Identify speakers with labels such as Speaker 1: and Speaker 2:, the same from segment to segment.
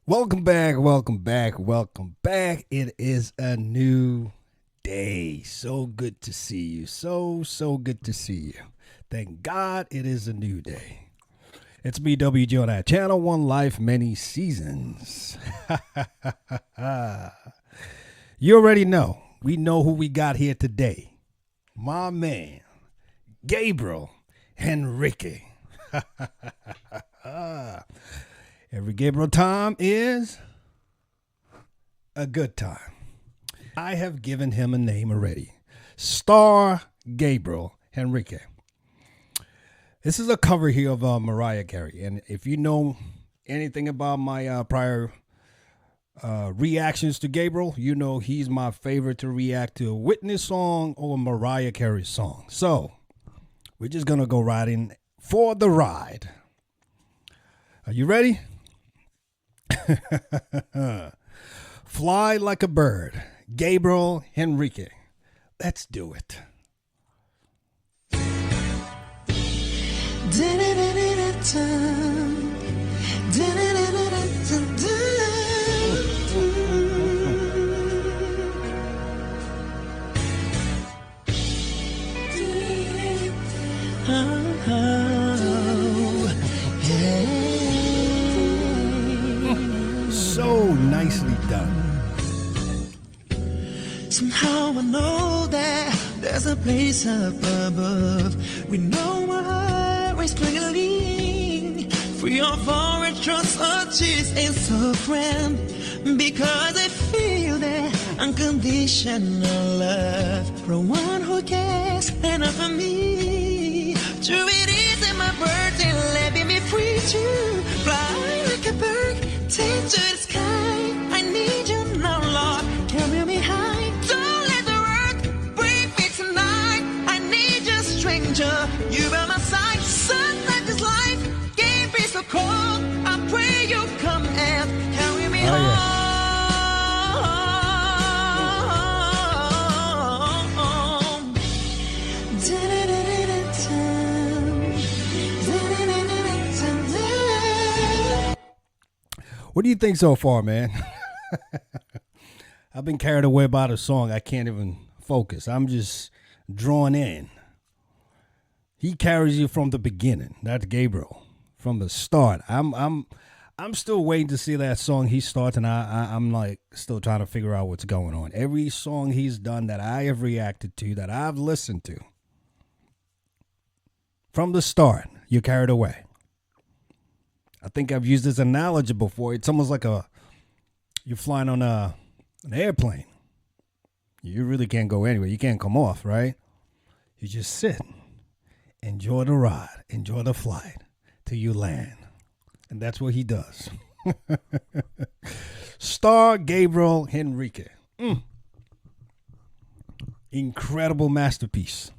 Speaker 1: Welcome back, welcome back, welcome back. It is a new day. So good to see you. So good to see you. Thank God it is a new day. It's me, WG, on that channel, One Life, Many Seasons. You already know. We know who we got here today. My man, Gabriel HENRIQUE. Every Gabriel time is a good time. I have given him a name already. Star Gabriel HENRIQUE. This is a cover here of Mariah Carey. And if you know anything about my prior reactions to Gabriel, you know he's my favorite to react to a Whitney song or a Mariah Carey song. So we're just going to go riding for the ride. Are you ready? Fly like a bird, Gabriel HENRIQUE. Let's do it. So nicely done.
Speaker 2: Somehow I know that there's a place up above. We know we're struggling, free of all returns, urges and suffering, because I feel that unconditional love from one who cares enough for me. True it is in my burden, letting me free to fly like a bird, take to the sky. I need you now, Lord, carry me high. Don't let the world break me tonight. I need you, stranger, you by my side. Sometimes this life can be so cold. I pray you come and carry me home.
Speaker 1: What do you think so far, man? I've been carried away by the song. I can't even focus. I'm just drawn in. He carries you from the beginning. That's Gabriel. From the start. I'm still waiting to see that song he starts, and I'm like still trying to figure out what's going on. Every song he's done that I have reacted to, that I've listened to, from the start, you're carried away. I think I've used this analogy before. It's almost like you're flying on an airplane. You really can't go anywhere. You can't come off, right? You just sit, enjoy the ride, enjoy the flight till you land. And that's what he does. Star Gabriel HENRIQUE. Incredible masterpiece.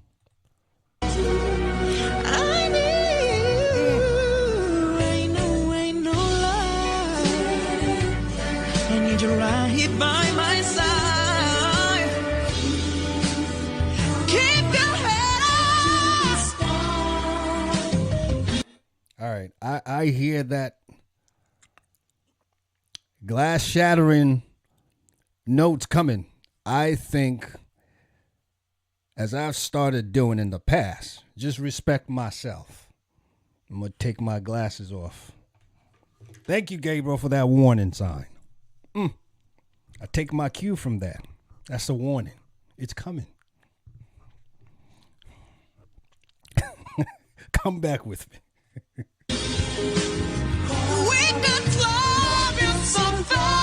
Speaker 2: Right here by my side. Keep your head up.
Speaker 1: All right. I hear that glass shattering notes coming. I think, as I've started doing in the past, just respect myself. I'm going to take my glasses off. Thank you, Gabriel, for that warning sign. I take my cue from that. That's a warning. It's coming. Come back with me.
Speaker 2: We could love you sometime.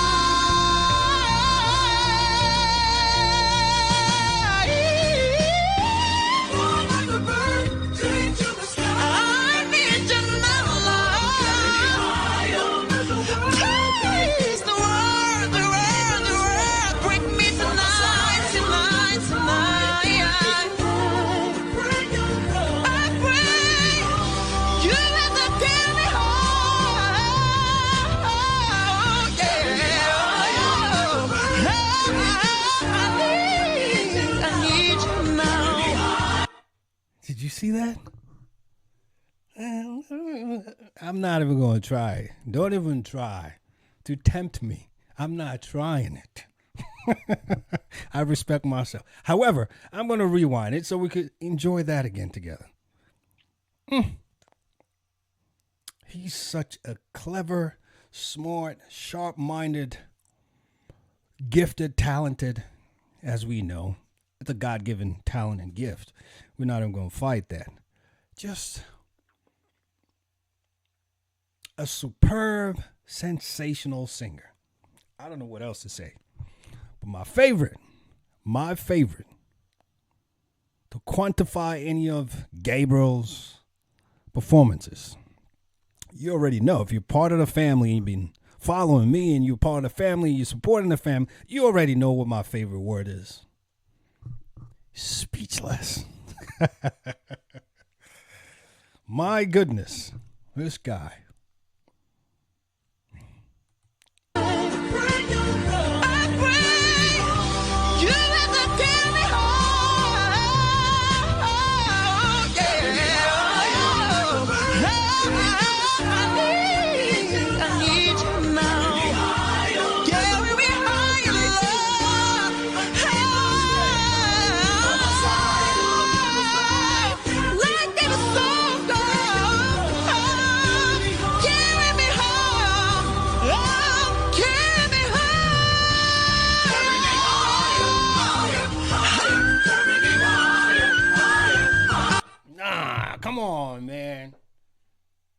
Speaker 2: Like a bird, straight to the sky. I need you now, Lord. Taste the world, bring me tonight, tonight, tonight. I pray you let them carry me home. Yeah. I need you now.
Speaker 1: Did you see that? I'm not even going to try. Don't even try to tempt me. I'm not trying it. I respect myself. However, I'm going to rewind it so we could enjoy that again together. He's such a clever, smart, sharp-minded, gifted, talented, as we know. It's a God-given talent and gift. We're not even going to fight that. Just a superb, sensational singer. I don't know what else to say. But my favorite, to quantify any of Gabriel's performances, you already know. If you're part of the family and you've been following me and you're part of the family, you're supporting the family, you already know what my favorite word is. Speechless. My goodness, this guy. Come on, man.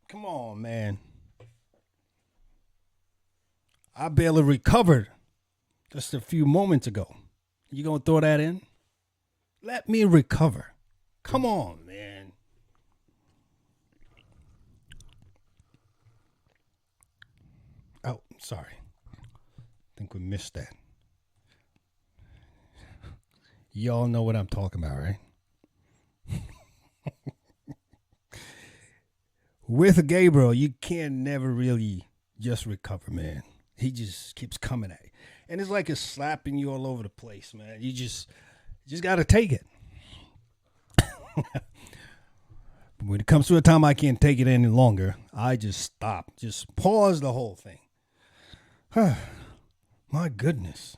Speaker 1: Come on, man. I barely recovered just a few moments ago. You gonna throw that in? Let me recover. Come on, man. Oh, sorry. I think we missed that. Y'all know what I'm talking about, right? With Gabriel, you can never really just recover, man. He just keeps coming at you. And it's like it's slapping you all over the place, man. You just got to take it. When it comes to a time I can't take it any longer, I just stop. Just pause the whole thing. My goodness.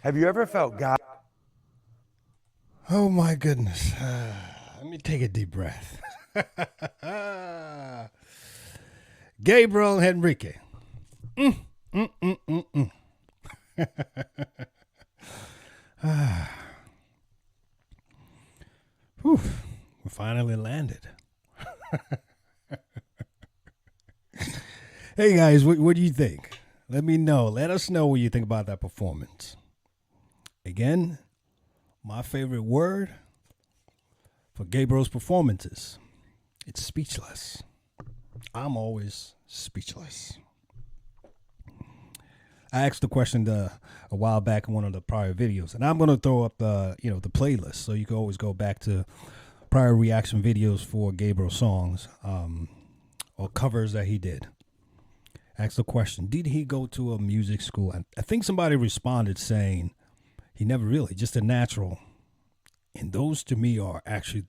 Speaker 3: Have you ever felt God?
Speaker 1: Oh, my goodness. Let me take a deep breath. Gabriel HENRIQUE. Whew, we finally landed. Hey, guys, what do you think? Let me know. Let us know what you think about that performance. Again, my favorite word for Gabriel's performances, it's speechless. I'm always speechless. I asked the question a while back in one of the prior videos, and I'm going to throw up the playlist, so you can always go back to prior reaction videos for Gabriel songs or covers that he did. Asked the question, did he go to a music school? I think somebody responded saying he never really, just a natural. And those to me are actually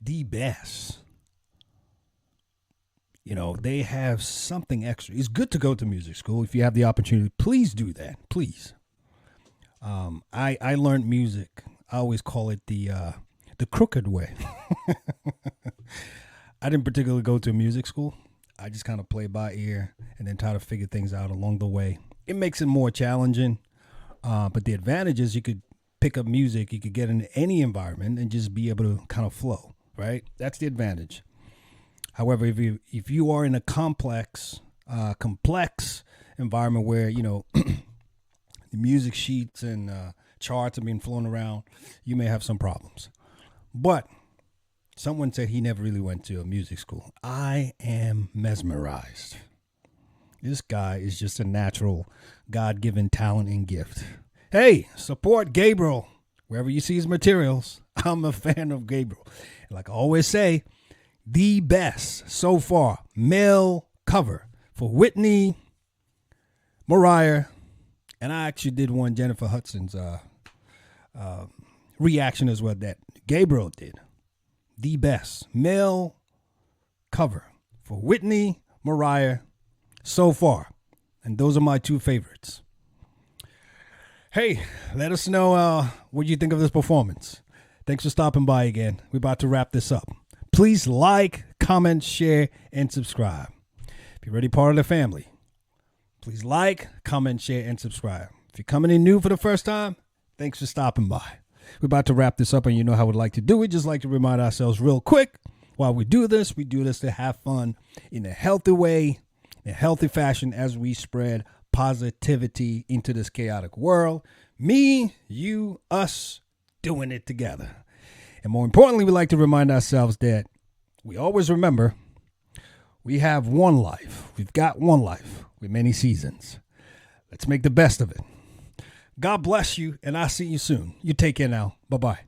Speaker 1: the best. You know, they have something extra. It's good to go to music school. If you have the opportunity, please do that. Please. I learned music. I always call it the crooked way. I didn't particularly go to a music school. I just kind of play by ear and then try to figure things out along the way. It makes it more challenging. But the advantage is you could pick up music, you could get in any environment and just be able to kind of flow, right? That's the advantage. However, if you are in a complex environment where, the music sheets and charts are being flown around, you may have some problems. But someone said he never really went to a music school. I am mesmerized. This guy is just a natural, God-given talent and gift. Hey, support Gabriel wherever you see his materials. I'm a fan of Gabriel. Like I always say, the best so far male cover for Whitney, Mariah, and I actually did one Jennifer Hudson's reaction as well that Gabriel did. The best male cover for Whitney, Mariah so far. And those are my two favorites. Hey, let us know what you think of this performance. Thanks for stopping by again. We're about to wrap this up. Please like, comment, share, and subscribe. If you're already part of the family, please like, comment, share, and subscribe. If you're coming in new for the first time, thanks for stopping by. We're about to wrap this up, and you know how we'd like to do it. Just like to remind ourselves real quick, while we do this to have fun in a healthy way, in a healthy fashion as we spread positivity into this chaotic world. Me, you, us, doing it together. And more importantly, we like to remind ourselves that we always remember we have one life. We've got one life with many seasons. Let's make the best of it. God bless you, and I'll see you soon. You take care now. Bye-bye.